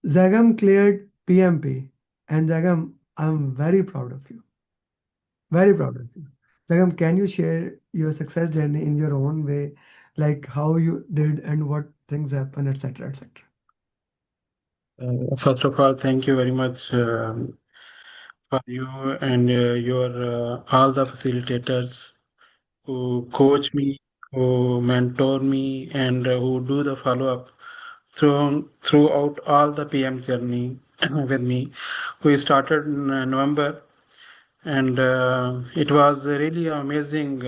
Zagham cleared PMP, and Zagham, I'm very proud of you. Very proud of you. Zagham, can you share your success journey in your own way, like how you did and what things happen, etc., etc. First of all, thank you very much for you and your all the facilitators who coach me, who mentor me, and who do the follow up throughout all the PM journey with me. We started in November, and it was a really amazing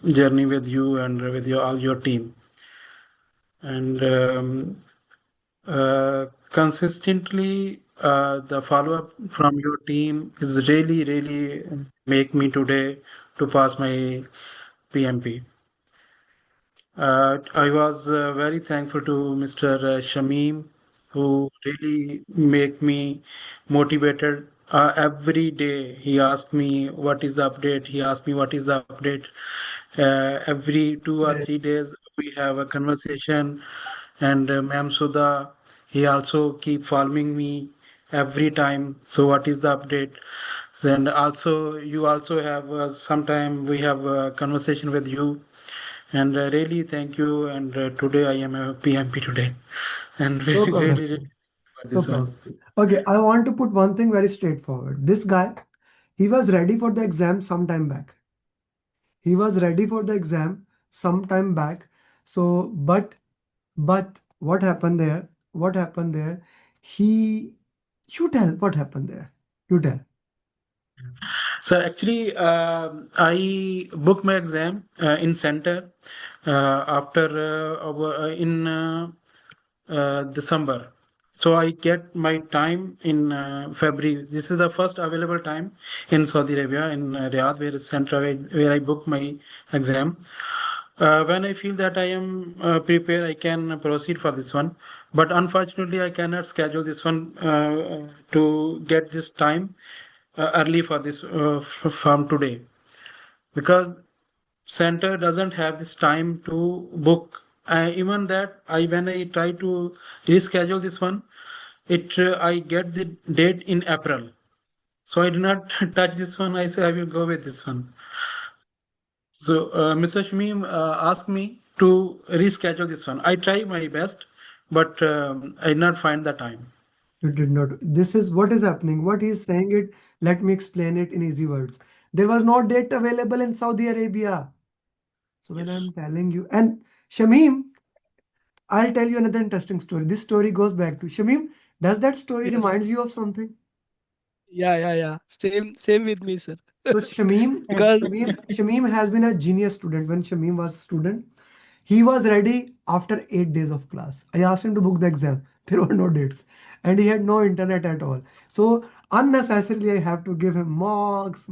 journey with you and with all your team. And consistently, the follow up from your team is really make me today to pass my PMP. I was very thankful to Mr. Shamim, who really make me motivated. Every day he asked me what is the update. He asked me what is the update. Every 2 or 3 days we have a conversation, and Ma'am Sudha, he also keep following me every time. So what is the update? And also you also have sometime we have a conversation with you, and really thank you. And today I am a PMP today, and So really proud. for So this proud. one. Okay, I want to put one thing very straightforward. This guy, he was ready for the exam some time back. He was ready for the exam some time back. So, but what happened there? What happened there? He, you tell what happened there. You tell. So actually, I booked my exam in center after in December. So I get my time in February. This is the first available time in Saudi Arabia, in Riyadh, where is center where I book my exam. When I feel that I am prepared, I can proceed for this one. But unfortunately, I cannot schedule this one to get this time early for this from today, because center doesn't have this time to book. Even that, I when I try to reschedule this one, it I get the date in April. So I do not touch this one. I say I will go with this one. So Mr. Shamim asked me to reschedule this one. I try my best, but I did not find the time. You did not. This is what is happening. What he is saying it. Let me explain it in easy words. There was no date available in Saudi Arabia. So when I'm Yes. telling you, and Shamim, I'll tell you another interesting story. This story goes back to Shamim. Does that story Yes. reminds you of something? Yeah. Same with me, sir. So Shamim, Because Shamim has been a genius student. When Shamim was a student, he was ready after 8 days of class. I asked him to book the exam. There were no dates, and he had no internet at all. So unnecessarily, I have to give him mocks.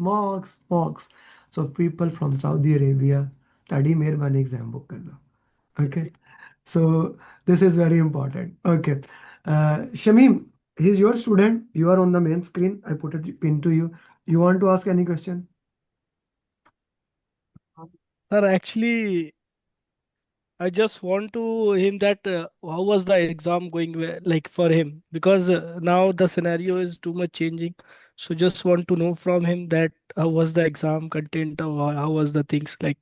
So people from Saudi Arabia, study मेहरबानी exam book कर लो. Okay. So this is very important. Okay. Shamim, he's your student. You are on the main screen. I put it pin to you. You want to ask any question? sir, actually, I just want to him that how was the exam going like for him? Because now the scenario is too much changing. So just want to know from him that how was the exam content or how was the things like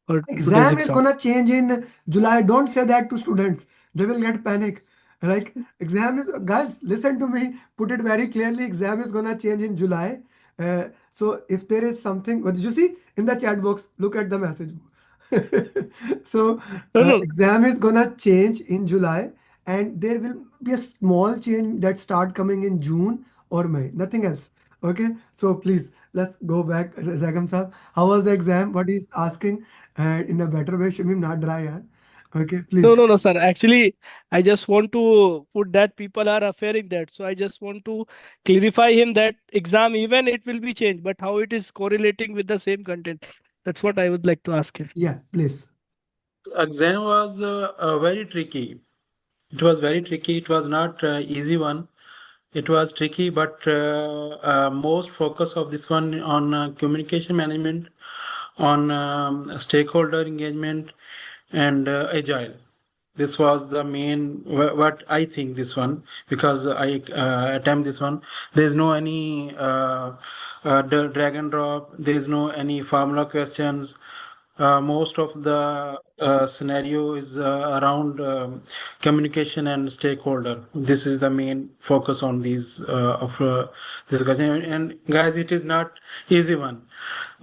for today's Exam is exam? gonna change in July. Don't say that to students. They will get panic. Like exam is, guys, listen to me. Put it very clearly. Exam is gonna change in July. So if there is something, what did you see in the chat box? Look at the message. So No, no, exam is gonna change in July, and there will be a small change that start coming in June or May. Nothing else. Okay. So please let's go back. Zagam sir, how was the exam? What he's asking? And in a better way, Shamim, not dry, yaar. Okay, please. no, sir. Actually, I just want to put that people are affaring that. So I just want to clarify him that exam even it will be changed, but how it is correlating with the same content. That's what I would like to ask him. Yeah, please. Exam was very tricky. It was very tricky. It was not easy one. It was tricky, but most focus of this one on communication management, on stakeholder engagement, and agile. This was the main what I think this one, because I attempt this one. There is no any drag and drop. There is no any formula questions. Most of the scenario is around communication and stakeholder. This is the main focus on these of this question. And guys, it is not easy one,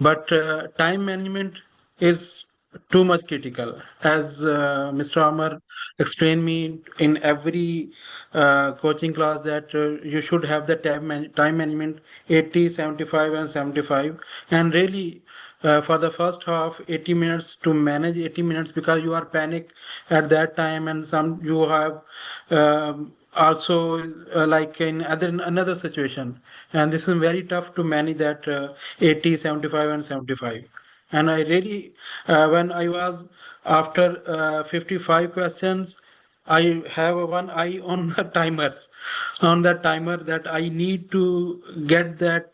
but time management is too much critical. As Mr. Amar explained me in every coaching class that you should have the time management 80, 75, and 75. And really, for the first half, 80 minutes to manage 80 minutes, because you are panic at that time, and some you have also like in another situation, and this is very tough to manage that 80, 75, and 75. And I really, when I was after 55 questions, I have one eye on the timers, on the timer, that I need to get that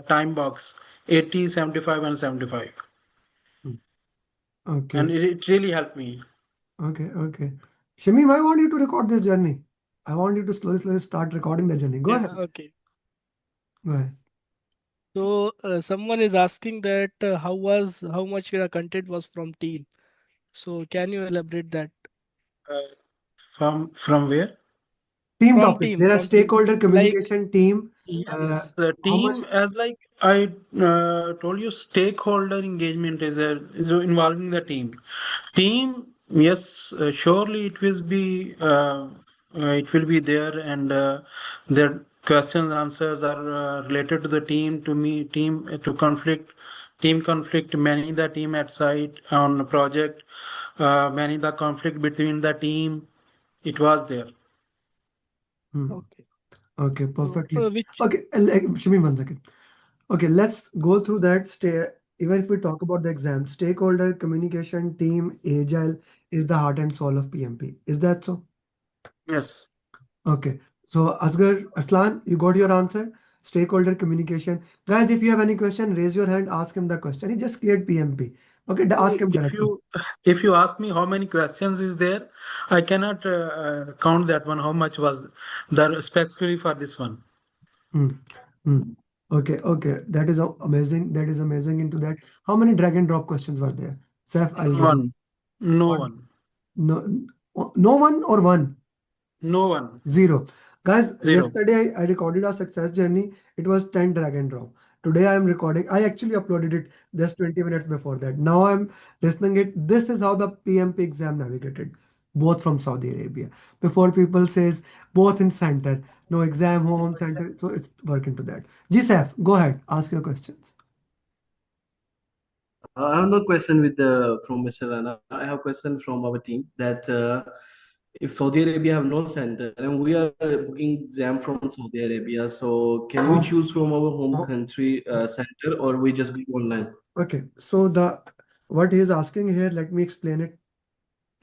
time box 80, 75, and 75. Hmm. And Okay, it really helped me. okay. Shamim, I want you to record this journey. I want you to slowly start recording the journey. Go ahead. Okay. Go ahead. So someone is asking that how much content was from team. So can you elaborate that? Uh, from where? Team From topic. team, There are from team. stakeholder Like communication team. Uh, Yes, how much? team, as like I told you, stakeholder engagement is there, is involving the team. Team, yes, surely it will be there, and their questions answers are related to the team, to me, team to conflict, team conflict, managing the team at site on project, managing the conflict between the team. It was there. Hmm. okay. Okay, So perfectly. which Okay, Shami, 1 second. Okay, let's go through that. Even if we talk about the exam, stakeholder communication team, agile is the heart and soul of PMP. Is that so? Yes. Okay. So Asghar, Aslan, you got your answer. Stakeholder communication. Guys, if you have any question, raise your hand, ask him the question. He just cleared PMP. Okay, ask him If directly. you if you ask me how many questions is there, I cannot count that one. How much was the specifically for this one? Hmm. Hmm. Okay. That is amazing. That is amazing into that. How many drag and drop questions were there? Seth, I'll No give you. one. No What? one. No, no one or one? No one. Zero. Guys, Zero. yesterday I recorded our success journey. It was 10 drag and drop. Today I am recording. I actually uploaded it just 20 minutes before that. Now I'm listening it. This is how the PMP exam navigated, both from Saudi Arabia. Before people says both in center, no exam home center. So it's working to that. GSAF, go ahead. Ask your questions. I have no question with the from Mr. Rana. I have question from our team that if Saudi Arabia have no center and we are booking exam from Saudi Arabia, so can we Home. choose from our home home. country center or we just go online? Okay. So the what he is asking here, let me explain it.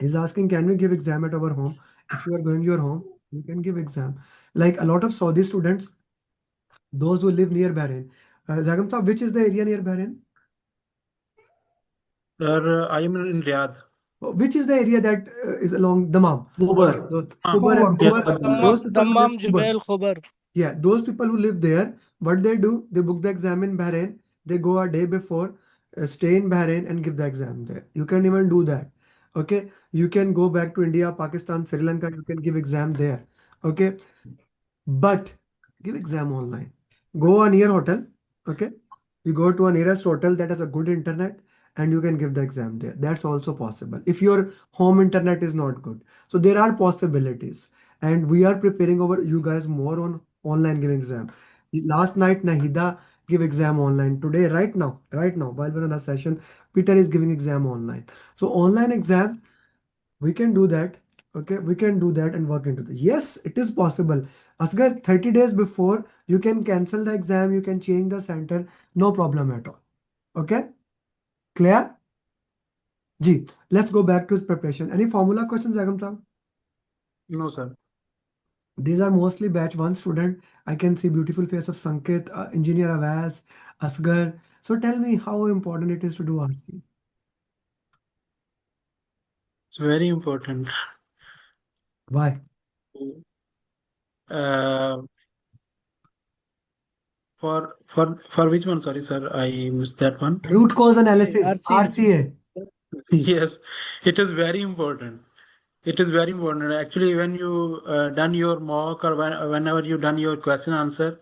He's asking, can we give exam at our home? If you are going your home, you can give exam. Like a lot of Saudi students, those who live near Bahrain. Zagam Saab, which is the area near Bahrain? I am in Riyadh. Which is the area that is along Dammam? Okay, Uber. those Ah, yes. Those people who live Dammam, Khobar. Jubail, Khobar. Yeah, those people who live there, what they do, they book the exam in Bahrain. They go a day before, stay in Bahrain and give the exam there. You can even do that. Okay, you can go back to India, Pakistan, Sri Lanka. You can give exam there. Okay, but give exam online. Go a near hotel. Okay, you go to a nearest hotel that has a good internet and you can give the exam there. That's also possible if your home internet is not good. So there are possibilities, and we are preparing over you guys more on online giving exam. Last night Nahida give exam online. Today, right now, while we're on the session, Peter is giving exam online. So online exam, we can do that. Okay, we can do that and work into this. Yes, it is possible. Asgar, 30 days before, you can cancel the exam, you can change the center, no problem at all. Okay, clear? Ji, let's go back to his preparation. Any formula questions, Agam Saab? No, sir. These are mostly batch one student. I can see beautiful face of Sanket, engineer Avas, Asgar. So tell me how important it is to do RC. It's very important. Why? Uh, for which one? Sorry, sir, I missed that one. Root cause RCA, analysis, RCA. RCA. Yes, it is very important. It is very important. Actually, when you done your mock or whenever you done your question answer,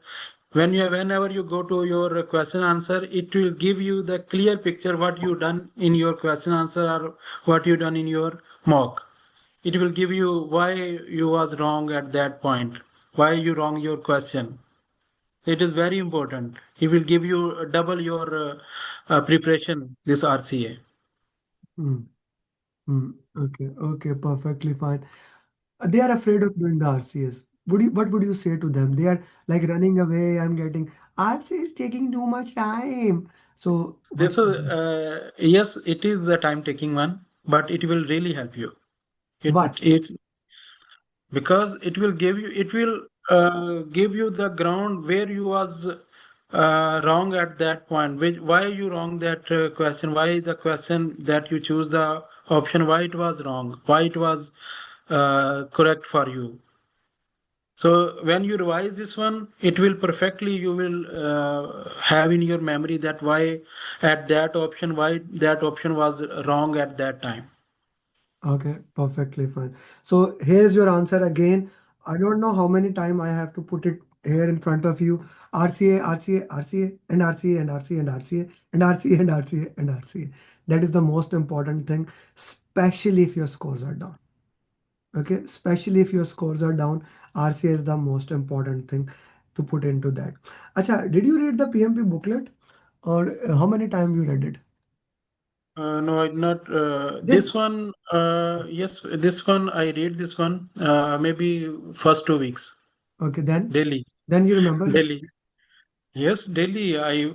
whenever you go to your question answer, it will give you the clear picture what you done in your question answer or what you done in your mock. It will give you why you was wrong at that point, why you wrong your question. It is very important. It will give you double your preparation, this RCA. Hmm. Hmm. Okay, okay, perfectly fine. They are afraid of doing the RCS. What would you say to them? They are like running away. I'm getting RCS is taking too much time. So what This is, should we? yes, it is the time taking one, but it will really help you. Why? It because it will give you the ground where you was wrong at that point. Why you wrong that question? Why the question that you choose the option? Why it was wrong? Why it was correct for you? So when you revise this one, it will perfectly, you will have in your memory that why at that option, why that option was wrong at that time. Okay, perfectly fine. So here's your answer again. I don't know how many time I have to put it here in front of you. RCA, RCA, RCA, and RCA, and RCA, and RCA, and RCA, and RCA, and RCA. That is the most important thing, especially if your scores are down. Okay, especially if your scores are down, RCA is the most important thing to put into that. Acha, did you read the PMP booklet, or how many times you read it? No, I not This, this one. Yes, this one I read this one. Maybe first 2 weeks okay, then daily, you remember it. daily. Yes, daily. I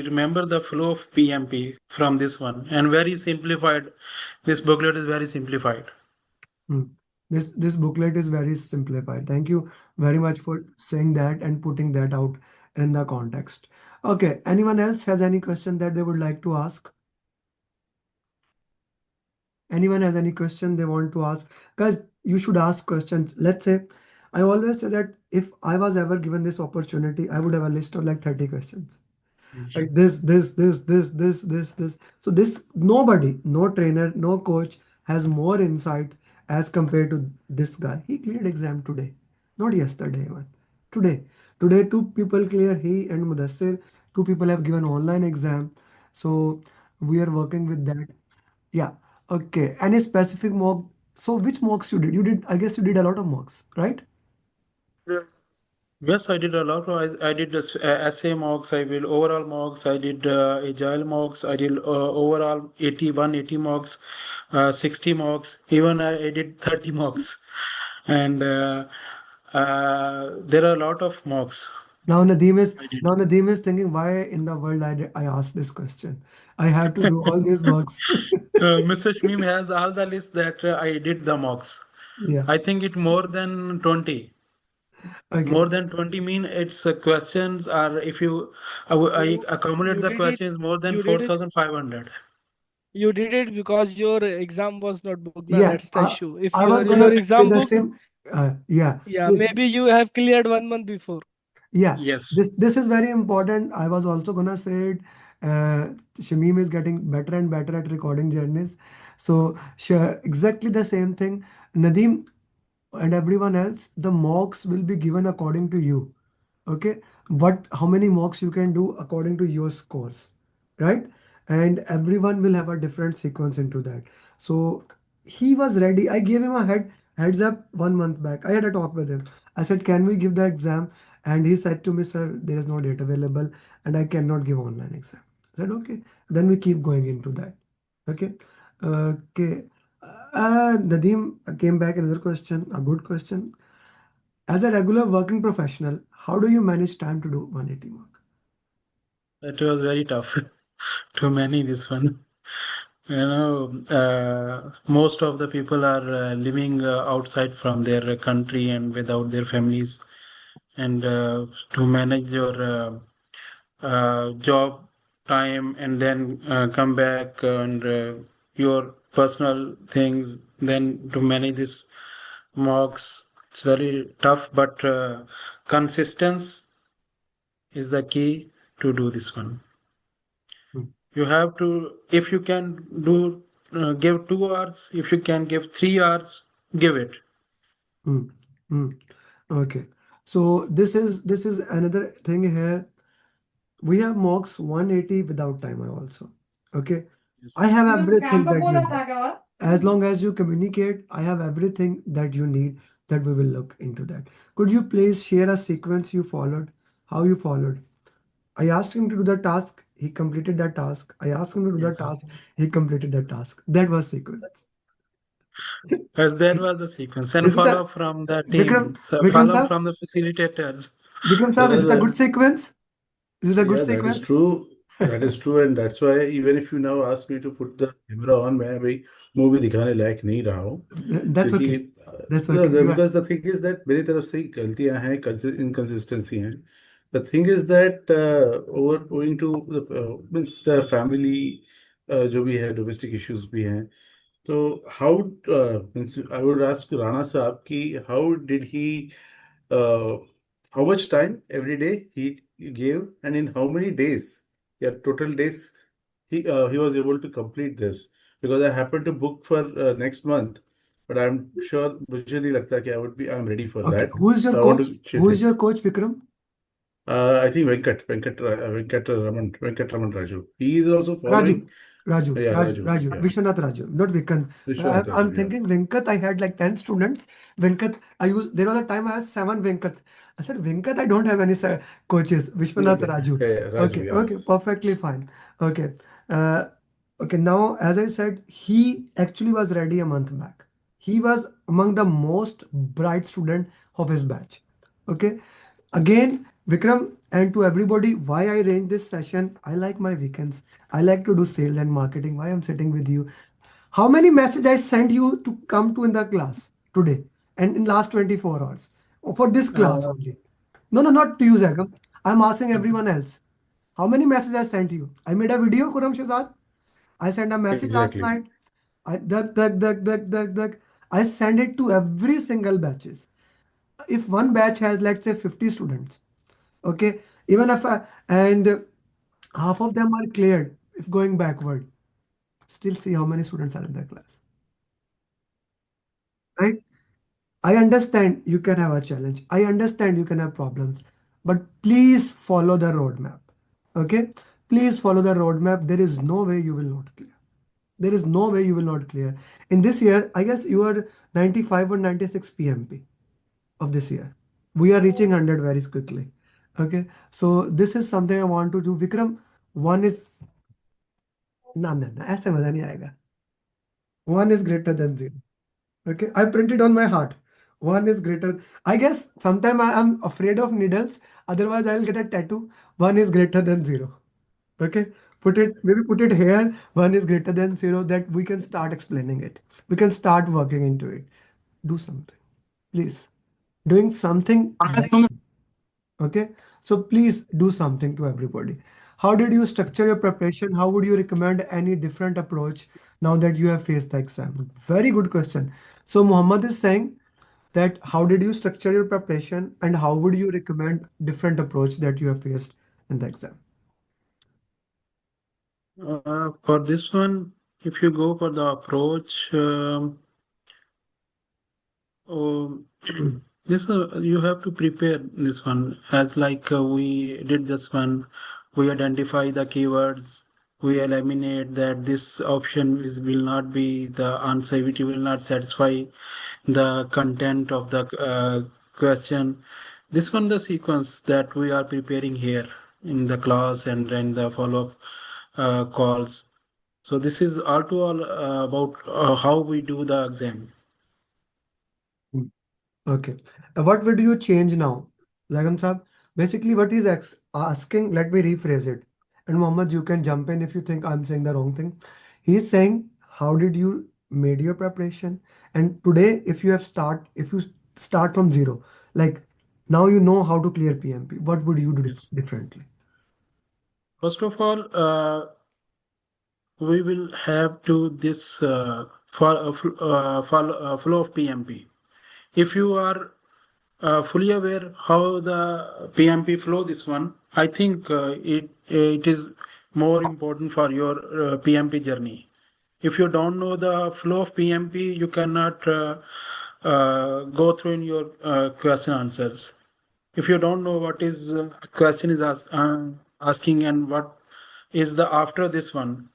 remember the flow of PMP from this one and very simplified. This booklet is very simplified. Hmm. This booklet is very simplified. Thank you very much for saying that and putting that out in the context. Okay, anyone else has any question that they would like to ask? Anyone has any question they want to ask? Guys, you should ask questions. Let's say, I always say that if I was ever given this opportunity, I would have a list of like 30 questions. Like this. So this, nobody, no trainer, no coach has more insight as compared to this guy. He cleared exam today, not yesterday even. Today. Today, two people clear, he and Mudassir. Two people have given online exam. So we are working with that. Yeah. Okay. Any specific mock? So which mocks you did? You did, I guess you did a lot of mocks, right? Yes, I did a lot. I did this, essay mocks, I will overall mocks, I did agile mocks, I did overall 80 mocks, 60 mocks, even I did 30 mocks. And there are a lot of mocks I did. Now Nadeem is thinking, why in the world I asked this question. I had to do all these mocks. Mr. Shmim has all the list that I did the mocks. Yeah. I think it more than 20. Okay. More than 20 mean it's questions are if you I You accumulate you the did it. questions more than You did it. 4,500. You did it because your exam was not booked. Now Yeah. that's the issue. If I was your gonna say exam the booked, same. Yeah. yeah, Yes. maybe you have cleared 1 month before. Yeah, Yes. this is very important. I was also gonna say it. Shamim is getting better and better at recording journeys. So exactly the same thing. Nadeem and everyone else, the mocks will be given according to you. Okay, but how many mocks you can do according to your scores, right? And everyone will have a different sequence into that. So he was ready. I gave him a heads up 1 month back. I had a talk with him. I said, can we give the exam? And he said to me, sir, there is no date available and I cannot give online exam. I said, okay, then we keep going into that. Okay. Okay. Nadeem came back another question, a good question. As a regular working professional, how do you manage time to do 180 mark? That was very tough to many this one. Most of the people are living outside from their country and without their families, and to manage your job time and then come back and your personal things, then to manage this mocks. It's very tough, but consistency is the key to do this one. Hmm. You have to, if you can do, give 2 hours, if you can give 3 hours, give it. Hmm. Hmm. Okay. So this is another thing here. We have mocks 180 without timer also. Okay. Yes. I have everything that you need. As long as you communicate, I have everything that you need that we will look into that. Could you please share a sequence you followed? How you followed? I asked him to do the task, he completed that task. I asked him to do the Yes. task, he completed that task. That was sequence. As that was the sequence, and Is it follow a up from the Vikram? team, so Vikram follow up sir? from the facilitators. Vikram sir, is Well, it a good sequence? Is it a good yeah, that is sequence? true. That is true, and that's why even if you now ask me to put the camera on, मैं भाई movie दिखाने लायक नहीं रहा हूँ That's क्योंकि okay. That's okay. You are because the thing is that मेरी तरफ से ही गलतियां हैं, inconsistency हैं. The thing is that owing to the means the family जो भी है domestic issues भी हैं. So how means I would ask Rana Saab ki how did he uh, how much time every day he gave and in how many days, yeah, total days he was able to complete this, because I happened to book for next month, but I'm sure मुझे नहीं लगता कि I'm ready for okay. that. Who is your So I want coach? to check Who is it. your coach, Vikram? I think Venkat Raman Raju. He is also Raju. following. Raju, Yeah, Raju, Raju. Raju, Yeah, Vishwanath Raju, not Vikram. Vishwanath I'm Raju. Yeah. thinking Venkat. I had like 10 students. Venkat, there was a time I had 7 Venkat. I said, Venkat, I don't have any coaches. Vishwanath Okay. Raju. Yeah, yeah, Raju. Okay, Yeah. okay, perfectly fine. Okay. Uh, okay, now, as I said, he actually was ready a month back. He was among the most bright student of his batch. Okay. Again, Vikram, and to everybody, why I arrange this session, I like my weekends. I like to do sales and marketing. Why I'm sitting with you. How many messages I sent you to come to in the class today and in last 24 hours for this class Uh, only? No, no, not to you, Zagam. I'm asking okay. everyone else. How many messages I sent you? I made a video, Kuram Shazad. I sent a message last Exactly. night. I send it to every single batches. If one batch has, let's say, 50 students, okay, even if and half of them are cleared, if going backward, still see how many students are in the class, right? I understand you can have a challenge. I understand you can have problems, but please follow the roadmap. Okay? Please follow the roadmap. There is no way you will not clear. There is no way you will not clear. In this year, I guess you are 95 or 96 PMP of this year. We are reaching 100 very quickly. Okay? So this is something I want to do. Vikram, one is ना ना ना ऐसे मजा नहीं आएगा. One is greater than zero. Okay, I printed on my heart. One is greater. I guess sometime I am afraid of needles. Otherwise, I'll get a tattoo. One is greater than zero. Okay, put it here. One is greater than zero. That we can start explaining it. We can start working into it. Do something, please. Doing something nice. Okay, so please do something to everybody. How did you structure your preparation? How would you recommend any different approach now that you have faced the exam? Very good question. So Muhammad is saying that how did you structure your preparation and how would you recommend different approach that you have faced in the exam? For this one, if you go for the approach, oh, this you have to prepare this one as like we did this one. We identify the keywords. We eliminate that this option is will not be the answer. It will not satisfy the content of the question. This one the sequence that we are preparing here in the class and in the follow-up calls. So this is all to all about how we do the exam. Hmm. Okay. What would you change now? Zagam Saab, basically what he's asking, let me rephrase it. And Mohammed, you can jump in if you think I'm saying the wrong thing. He's saying, how did you made your preparation? And today, if you start from zero, like now you know how to clear PMP, what would you do Yes. differently? First of all, we will have to this flow of PMP. If you are fully aware how the PMP flow this one, I think it is more important for your PMP journey. If you don't know the flow of PMP, you cannot go through in your question answers. If you don't know what is question is asking and what is the after this one,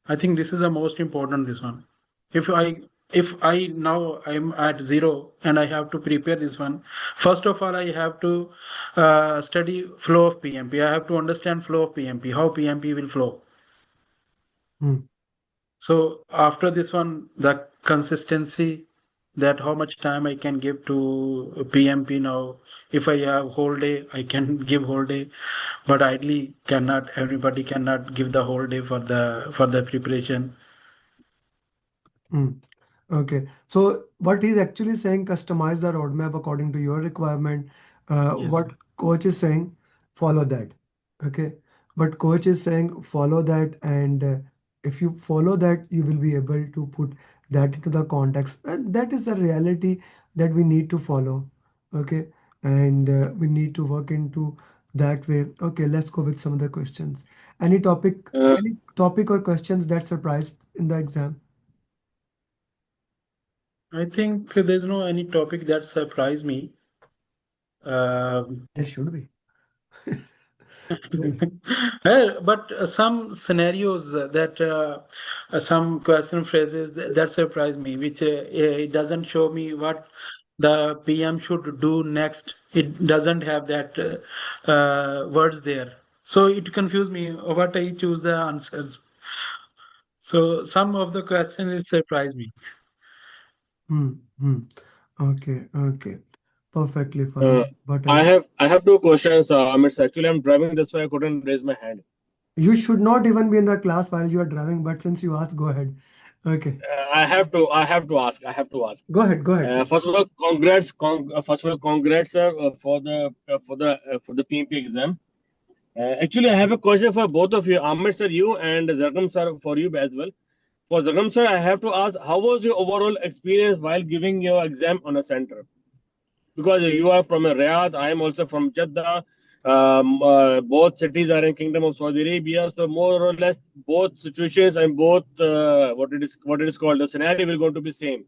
I think this is the most important this one. If I if I now I'm at zero and I have to prepare this one, first of all I have to study flow of PMP. I have to understand flow of PMP, how PMP will flow. Hmm. So after this one, the consistency, that how much time I can give to PMP now. If I have whole day, I can give whole day, but ideally cannot. Everybody cannot give the whole day for the preparation. Hmm. Okay. So what he's actually saying, customize the roadmap according to your requirement. Yes. What coach is saying, follow that. Okay. But coach is saying, follow that, and if you follow that, you will be able to put that into the context. And that is a reality that we need to follow. Okay. And we need to work into that way. Okay, let's go with some of the questions. Any topic or questions that surprised in the exam? I think there's no any topic that surprised me. There should be. But some scenarios some question phrases that surprise me, which it doesn't show me what the PM should do next. It doesn't have that words there. So it confused me what I choose the answers. So some of the questions surprise me. Hmm. Hmm. Okay. Okay. Perfectly Uh, fine. But I have two questions. It's actually I'm driving, that's why I couldn't raise my hand. you should not even be in the class while you are driving. But since you asked, go ahead. Okay. I have to ask. Go ahead. Go ahead, sir. First of all, congrats. First of all, congrats, sir, for the PMP exam. Actually, I have a question for both of you, Ahmed sir, you, and Zargam sir, for you as well. For Zargam sir, I have to ask, how was your overall experience while giving your exam on a center? Because you are from Riyadh, I am also from Jeddah. Both cities are in Kingdom of Saudi Arabia, so more or less both situations and both what it is called the scenario will going to be same.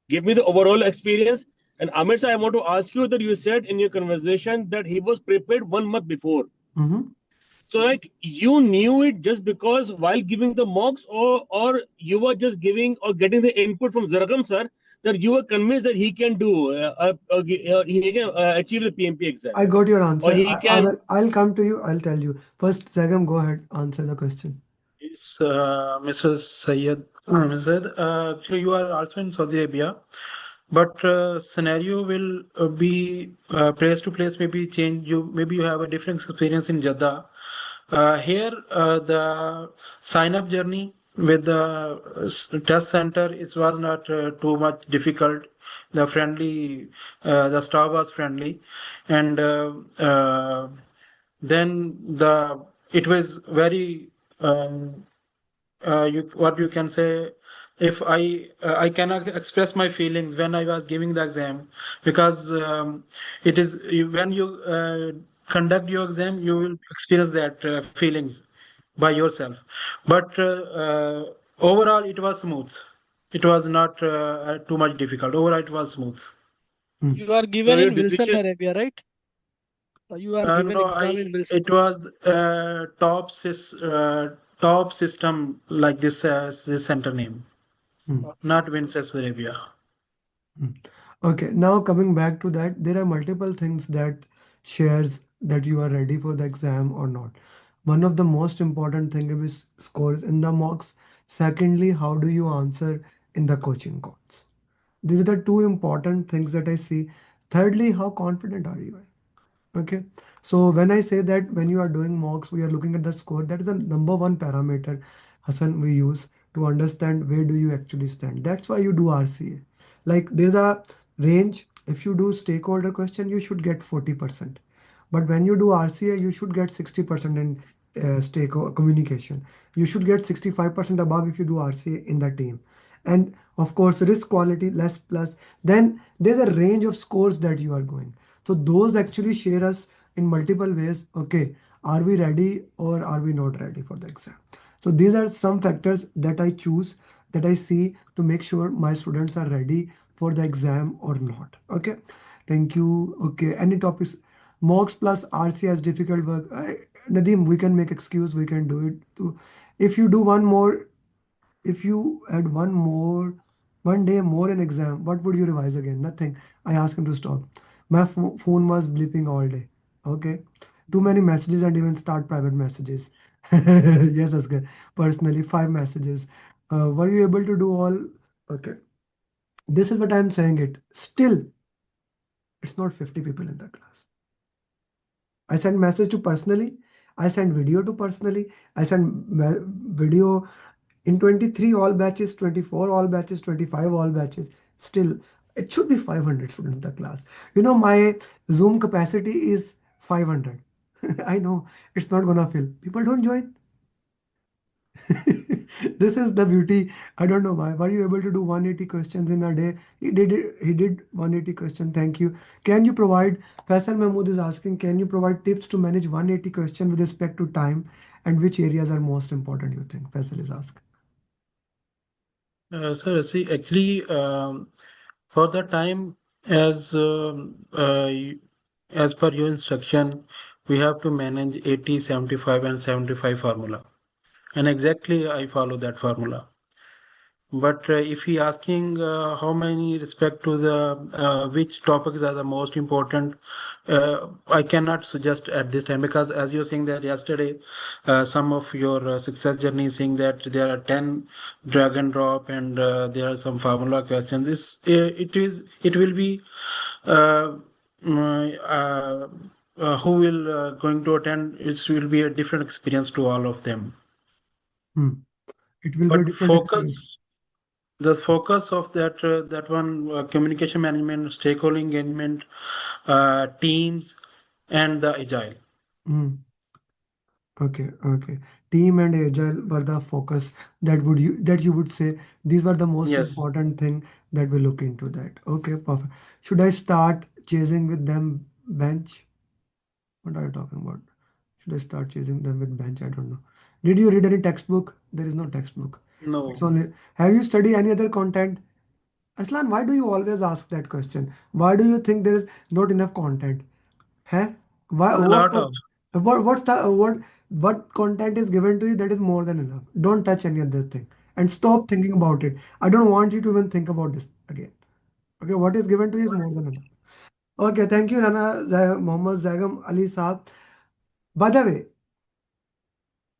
Give me the overall experience. And Amit, sir, I want to ask you that you said in your conversation that he was prepared 1 month before. Mm-hmm. So, like, you knew it just because while giving the mocks, or you were just giving or getting the input from Zargam sir that you were convinced that he can do, he can achieve the PMP exam, I got your or answer. he can. I'll come to you. I'll tell you. First, Zagam, go ahead. Answer the question. Yes, Mrs. Sayed, Sayed, actually you are also in Saudi Arabia. But scenario will be place to place maybe change. You have a different experience in Jeddah. Here the sign up journey with the test center it was not too much difficult. The staff was friendly, and then it was very. What you can say, if I cannot express my feelings when I was giving the exam, because when you conduct your exam you will experience that feelings by yourself, but overall it was smooth. It was not too much difficult. Overall it was smooth. Hmm. You are So given your in Wilson, decision. Arabia, right? You are given No, exam in Wilson. it was top system like this center name, Hmm. not Princess Arabia. Hmm. Okay. Now coming back to that, there are multiple things that shares that you are ready for the exam or not. One of the most important thing is scores in the mocks. Secondly, how do you answer in the coaching calls? These are the two important things that I see. Thirdly, how confident are you? Okay. So when I say that when you are doing mocks, we are looking at the score, that is the number one parameter, Hassan, we use to understand where do you actually stand. That's why you do RCA. Like there's a range. If you do stakeholder question, you should get 40%. But when you do RCA, you should get 60% in communication. You should get 65% above if you do RCA in the team. And of course, risk quality less plus. Then there's a range of scores that you are going. So those actually share us in multiple ways. Okay, are we ready or are we not ready for the exam? So these are some factors that I choose, that I see to make sure my students are ready for the exam or not. Okay, thank you. Okay, any topics? Mocks plus RC as difficult work. Nadeem, we can make excuse. We can do it too. If you do one more, if you had one day more in exam, what would you revise again? Nothing. I asked him to stop. My phone was bleeping all day. Okay. Too many messages and even start private messages. Yes, Asghar. Personally, 5 messages. Were you able to do all? Okay. This is what I'm saying it. Still, it's not 50 people in the class. I send message to personally. I send video to personally. I send video in 23 all batches, 24 all batches, 25 all batches. Still, it should be 500 students in the class. You know, my Zoom capacity is 500. I know it's not gonna fill. People don't join. This is the beauty. I don't know why. Were you able to do 180 questions in a day? He did 180 questions. Thank you. Can you provide, Faisal Mahmood is asking, can you provide tips to manage 180 questions with respect to time and which areas are most important, you think? Faisal is asking. So see, actually, for the time, as as per your instruction, we have to manage 80, 75, and 75 formula, and exactly I follow that formula. But if he asking how many respect to the which topics are the most important, I cannot suggest at this time, because as you were saying that yesterday, some of your success journey saying that there are 10 drag and drop and there are some formula questions. It will be who will going to attend. It will be a different experience to all of them. Hmm. It will be a But different experience. the focus of that one, communication management, stakeholder engagement, teams, and the agile. Hmm. Okay, okay. Team and agile were the focus that you would say these were the most Yes. important thing that we look into that. Okay, perfect. Should I start chasing with them bench? What are you talking about? Should I start chasing them with bench? I don't know. Did you read any textbook? There is no textbook. It's No. only. Have you studied any other content? Aslan, why do you always ask that question? Why do you think there is not enough content? Huh? Why? A What's lot the of. what's the what content is given to you that is more than enough? Don't touch any other thing and stop thinking about it. I don't want you to even think about this again. Okay, what is given to you is more than enough. Okay, thank you, Mohammad Zagham Ali Saab. By the way,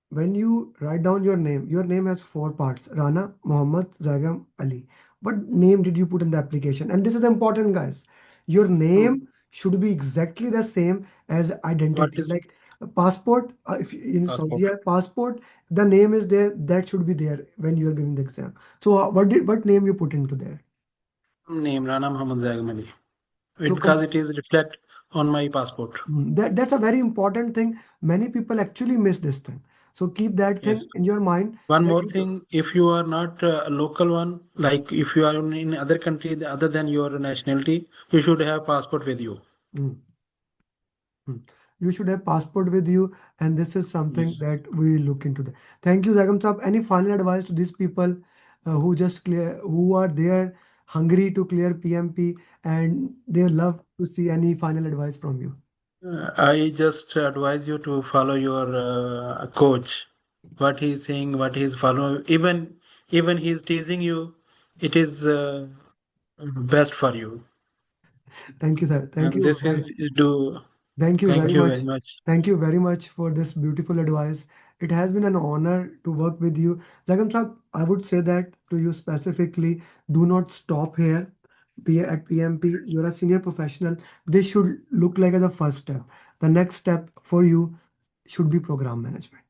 when you write down your name has 4 parts: Rana, Muhammad, Zagam, Ali. What name did you put in the application? And this is important, guys. Your Hmm. name should be exactly the same as What identity. is Like a passport, if in passport? Saudi passport, the name is there. That should be there when you are giving the exam. So, what name you put into there? Name Rana Muhammad Zagham Ali. So, Because it is reflect on my passport. that's a very important thing. Many people actually miss this thing. So keep that Yes. thing in your mind One that more thing, if you are not a local one, like if you are in other country other than your nationality, you should have passport with you. Mm. Hmm. You should have passport with you, and this is something Yes. that we look into. Thank you, Zagam Saab. Any final advice to these people who are there hungry to clear PMP, and they love to see any final advice from you? I just advise you to follow your coach. What he's saying, what he's following, even he's teasing you, it is best for you. Thank you, sir. Thank And you this very. is do. Thank you Thank very you very much. much. Thank you very much for this beautiful advice. It has been an honor to work with you. Zagam Saab, I would say that to you specifically, do not stop here. At PMP, you're a senior professional. This should look like as a first step. The next step for you should be program management.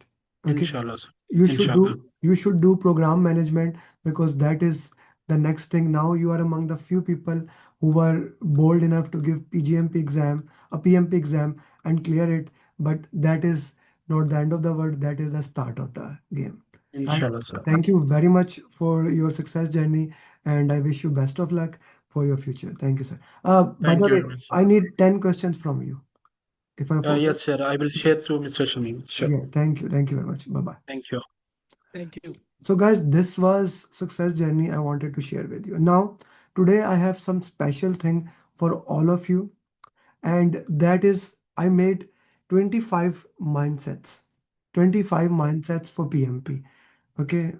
Okay, Inshallah, sir. you should do Inshallah. you should do program management because that is the next thing. Now you are among the few people who were bold enough to give PGMP exam, a PMP exam, and clear it. But that is not the end of the world. That is the start of the game. Right? Inshallah, sir. Thank you very much for your success journey, and I wish you best of luck for your future. Thank you, sir. By Thank the you way, very much. I need 10 questions from you. If I forget, Yes, sir. I will share through Mr. Shamim. Sure. yeah, thank you. Thank you very much. Bye bye. Thank you. Thank you. So, guys, this was success journey I wanted to share with you. Now, today I have some special thing for all of you, and that is I made 25 mindsets. 25 mindsets for PMP. Okay.